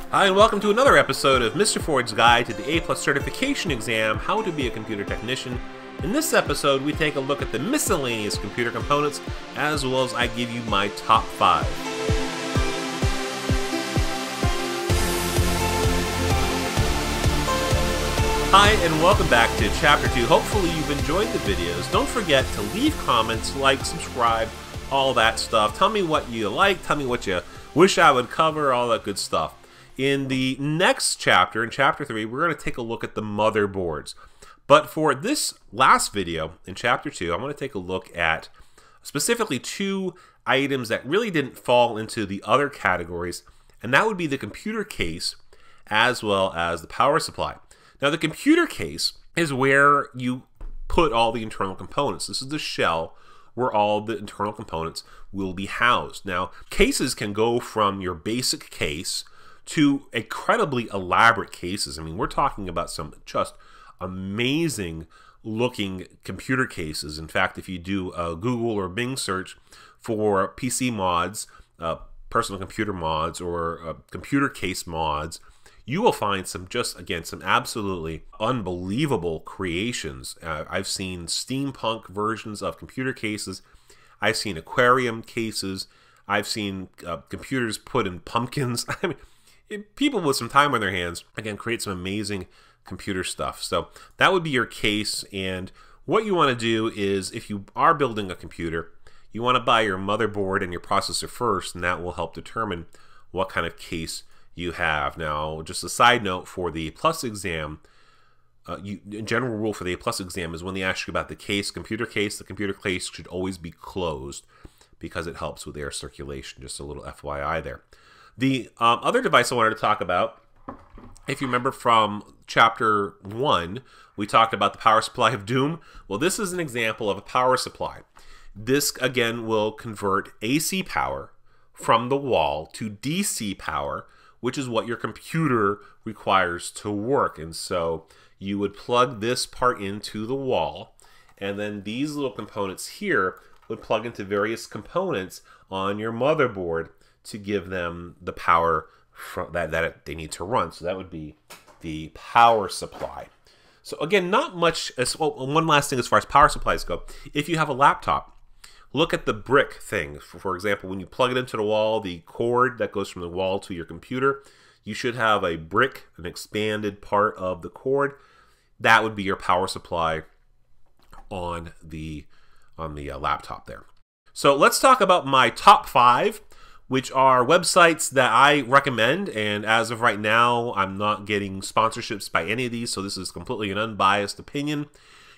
Hi, and welcome to another episode of Mr. Ford's Guide to the A+ Certification Exam, How to Be a Computer Technician. In this episode, we take a look at the miscellaneous computer components, as well as I give you my top 5. Hi, and welcome back to Chapter 2. Hopefully you've enjoyed the videos. Don't forget to leave comments, like, subscribe, all that stuff. Tell me what you like, tell me what you wish I would cover, all that good stuff. In the next chapter, in Chapter 3, we're going to take a look at the motherboards. But for this last video, in Chapter 2, I want to take a look at specifically 2 items that really didn't fall into the other categories, and that would be the computer case as well as the power supply. Now, the computer case is where you put all the internal components. This is the shell where all the internal components will be housed. Now, cases can go from your basic case to incredibly elaborate cases. I mean, we're talking about some just amazing looking computer cases. In fact, if you do a Google or Bing search for PC mods, personal computer mods, or computer case mods, you will find some some absolutely unbelievable creations. I've seen steampunk versions of computer cases. I've seen aquarium cases. I've seen computers put in pumpkins. I mean, people with some time on their hands, again, create some amazing computer stuff. So that would be your case, and what you want to do is, if you are building a computer, you want to buy your motherboard and your processor first, and that will help determine what kind of case you have. Now, just a side note for the Plus exam, general rule for the A+ exam is when they ask you about the computer case, the computer case should always be closed because it helps with air circulation. Just a little FYI there. The other device I wanted to talk about, if you remember from Chapter 1, we talked about the power supply of doom. Well, this is an example of a power supply. This, again, will convert AC power from the wall to DC power, which is what your computer requires to work. And so you would plug this part into the wall, and then these little components here would plug into various components on your motherboard to give them the power that they need to run. So that would be the power supply. So again, not much. One last thing as far as power supplies go. If you have a laptop, look at the brick thing. For example, when you plug it into the wall, the cord that goes from the wall to your computer, you should have a brick, an expanded part of the cord. That would be your power supply on the laptop there. So let's talk about my top 5, which are websites that I recommend, and as of right now, I'm not getting sponsorships by any of these, so this is completely an unbiased opinion.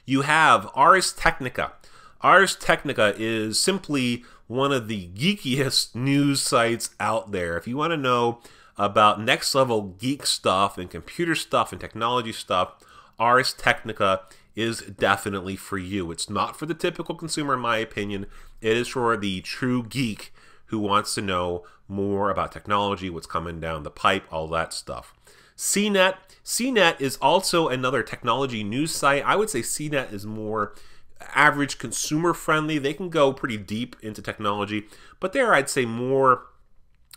You have Ars Technica. Ars Technica is simply one of the geekiest news sites out there. If you want to know about next level geek stuff and computer stuff and technology stuff, Ars Technica is definitely for you. It's not for the typical consumer, in my opinion. It is for the true geek who wants to know more about technology, what's coming down the pipe, all that stuff. CNET. CNET is also another technology news site. I would say CNET is more average consumer friendly. They can go pretty deep into technology, but there I'd say more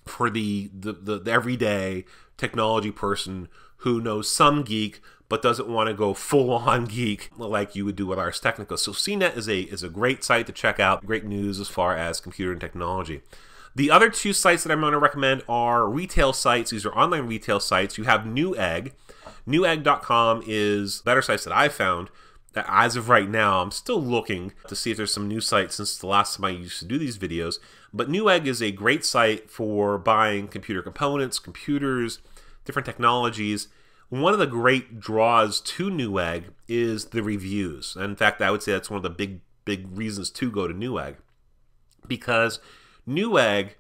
for the everyday technology person who knows some geek but doesn't want to go full-on geek like you would do with Ars Technica. So CNET is a great site to check out. Great news as far as computer and technology. The other 2 sites that I'm going to recommend are retail sites. These are online retail sites. You have Newegg. Newegg.com is better sites that I found. As of right now, I'm still looking to see if there's some new sites since the last time I used to do these videos. But Newegg is a great site for buying computer components, computers, different technologies. One of the great draws to Newegg is the reviews. In fact, I would say that's one of the big reasons to go to Newegg. Because Newegg,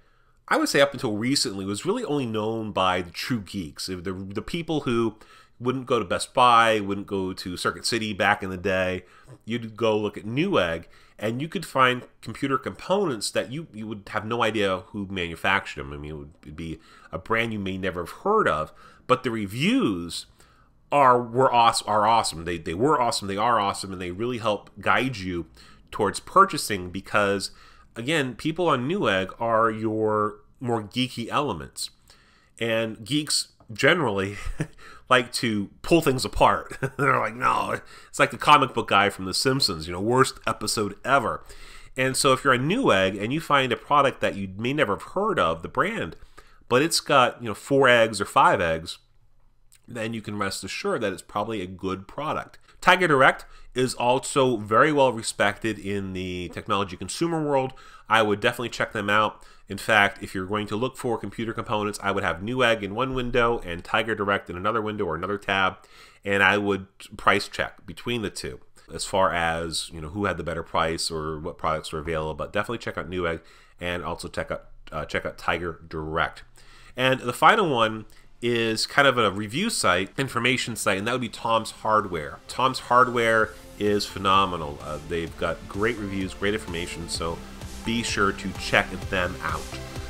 I would say up until recently, was really only known by the true geeks. The people who wouldn't go to Best Buy, wouldn't go to Circuit City back in the day. You'd go look at Newegg, and you could find computer components that you would have no idea who manufactured them. I mean, it would be a brand you may never have heard of, but the reviews are awesome. They were awesome, they are awesome, and they really help guide you towards purchasing because, again, people on Newegg are your more geeky elements. And geeks generally like to pull things apart. They're like, no, it's like the comic book guy from The Simpsons, you know, worst episode ever. And so if you're a Newegg and you find a product that you may never have heard of, the brand, but it's got, you know, 4 eggs or 5 eggs, then you can rest assured that it's probably a good product. Tiger Direct is also very well respected in the technology consumer world. I would definitely check them out. In fact, if you're going to look for computer components, I would have Newegg in one window and Tiger Direct in another window or another tab, and I would price check between the two as far as, you know, who had the better price or what products were available. But definitely check out Newegg and also check out Tiger Direct. And the final one is kind of a review site, information site, and that would be Tom's Hardware. Tom's Hardware is phenomenal. They've got great reviews, great information, so be sure to check them out.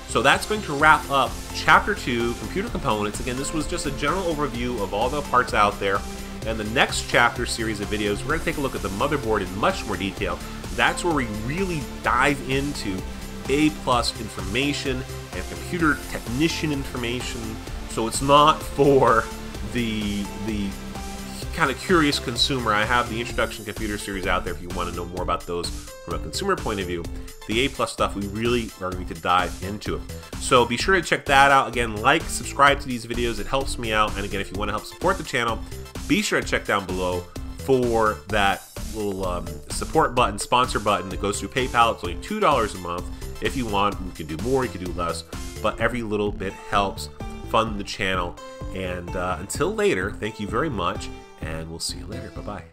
So that's going to wrap up Chapter 2, Computer Components. Again, this was just a general overview of all the parts out there. And the next chapter series of videos, we're going to take a look at the motherboard in much more detail. That's where we really dive into A+ information and computer technician information. So it's not for the kind of curious consumer. I have the Introduction to Computer series out there if you want to know more about those from a consumer point of view. The A+ stuff, we really are going to dive into it. So be sure to check that out. Again, like, subscribe to these videos. It helps me out. And again, if you want to help support the channel, be sure to check down below for that little support button, sponsor button that goes through PayPal. It's only $2 a month. If you want, you can do more, you can do less, but every little bit helps fund the channel. And until later, thank you very much, and we'll see you later. Bye-bye.